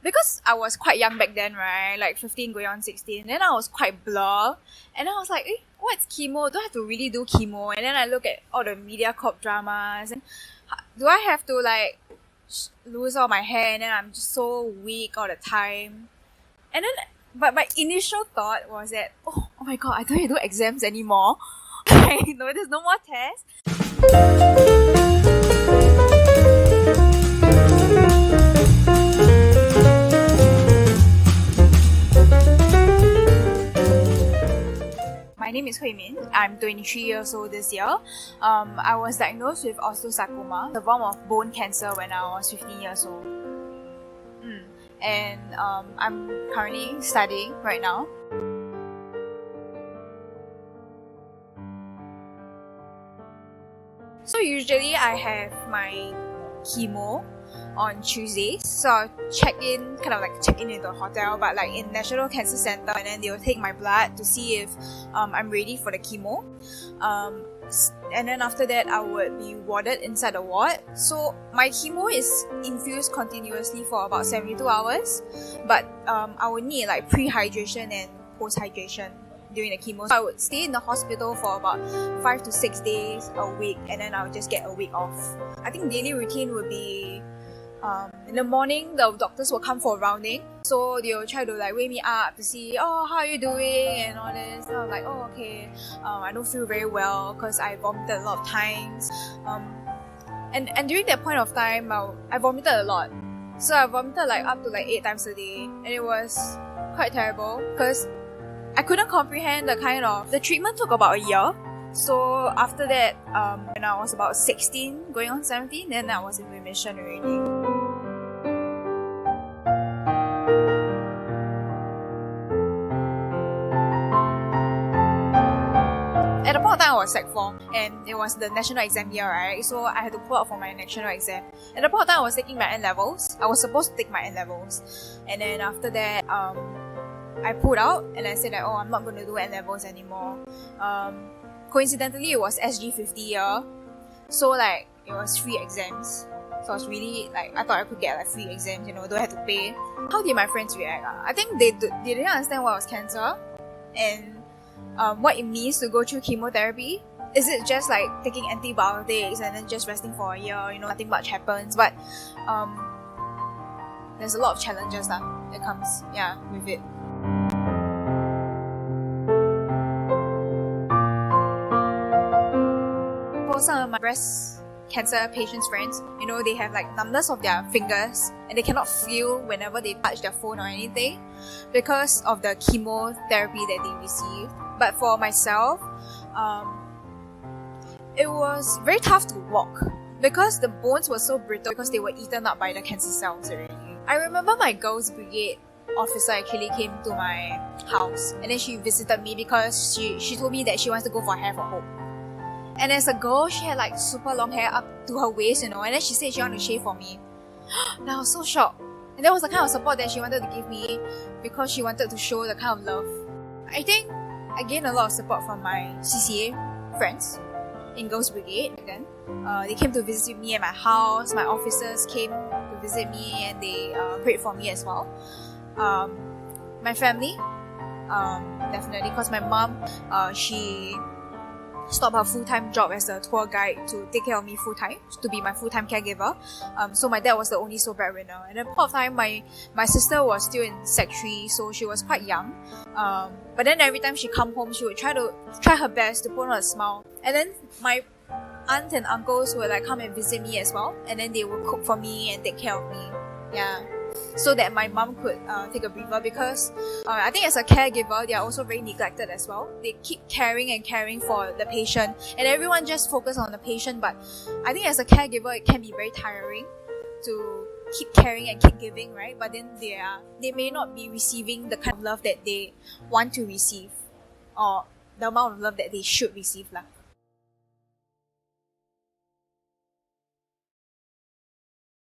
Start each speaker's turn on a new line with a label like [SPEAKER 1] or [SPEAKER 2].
[SPEAKER 1] Because I was quite young back then, right? Like 15 going on 16. Then I was quite blur. And then I was like, what's chemo? Do I have to really do chemo? And then I look at all the MediaCorp dramas. And do I have to like lose all my hair? And then I'm just so weak all the time. And then, but my initial thought was that, oh my god, I don't have to do exams anymore. No, there's no more tests. My name is Hui Min. I'm 23 years old this year. I was diagnosed with osteosarcoma, a form of bone cancer, when I was 15 years old. And I'm currently studying right now. So usually I have my chemo on Tuesdays. So I'll check in into the hotel, but like in National Cancer Center, and then they'll take my blood to see if I'm ready for the chemo. And then after that, I would be warded inside the ward. So my chemo is infused continuously for about 72 hours, but I would need like pre-hydration and post-hydration during the chemo. So I would stay in the hospital for about 5 to 6 days a week, and then I would just get a week off. I think daily routine would be in the morning, the doctors will come for a rounding. So they'll try to like wake me up to see, how are you doing and all this. So I'm like, okay, I don't feel very well because I vomited a lot of times. And during that point of time, I vomited a lot. So I vomited like up to like 8 times a day, and it was quite terrible because I couldn't comprehend the treatment took about a year. So after that, when I was about 16, going on 17, then I was in remission already. At the point of time, I was Sec 4, and it was the national exam year, right? So I had to pull out for my national exam. At the point of time, I was taking my N-levels. I was supposed to take my N-levels. And then after that, I pulled out, and I said that, I'm not going to do N-levels anymore. Coincidentally, it was SG 50 year, so like it was free exams. So I was really like, I thought I could get like free exams, don't have to pay. How did my friends react? I think they didn't understand what was cancer and what it means to go through chemotherapy. Is it just like taking antibiotics and then just resting for a year? Nothing much happens. But there's a lot of challenges that comes with it. Some of my breast cancer patients' friends, they have like numbness of their fingers and they cannot feel whenever they touch their phone or anything because of the chemotherapy that they received. But for myself, it was very tough to walk because the bones were so brittle because they were eaten up by the cancer cells already. I remember my Girls Brigade officer actually came to my house, and then she visited me because she told me that she wants to go for Hair for Hope. And as a girl, she had like super long hair up to her waist, and then she said she wanted to shave for me. And I was so shocked. And that was the kind of support that she wanted to give me because she wanted to show the kind of love. I think I gained a lot of support from my CCA friends in Girls Brigade back then. They came to visit me at my house. My officers came to visit me, and they prayed for me as well. My family, definitely, because my mom, she stopped her full-time job as a tour guide to take care of me full-time, to be my full-time caregiver. So my dad was the only sole breadwinner. And at the point of time, my sister was still in Sec 3, so she was quite young. But then every time she come home, she would try her best to put on a smile. And then my aunt and uncles would like come and visit me as well, and then they would cook for me and take care of me. So that my mom could take a breather, because I think as a caregiver, they are also very neglected as well. They keep caring and caring for the patient, and everyone just focus on the patient. But I think as a caregiver, it can be very tiring to keep caring and keep giving, right? But then they may not be receiving the kind of love that they want to receive, or the amount of love that they should receive lah.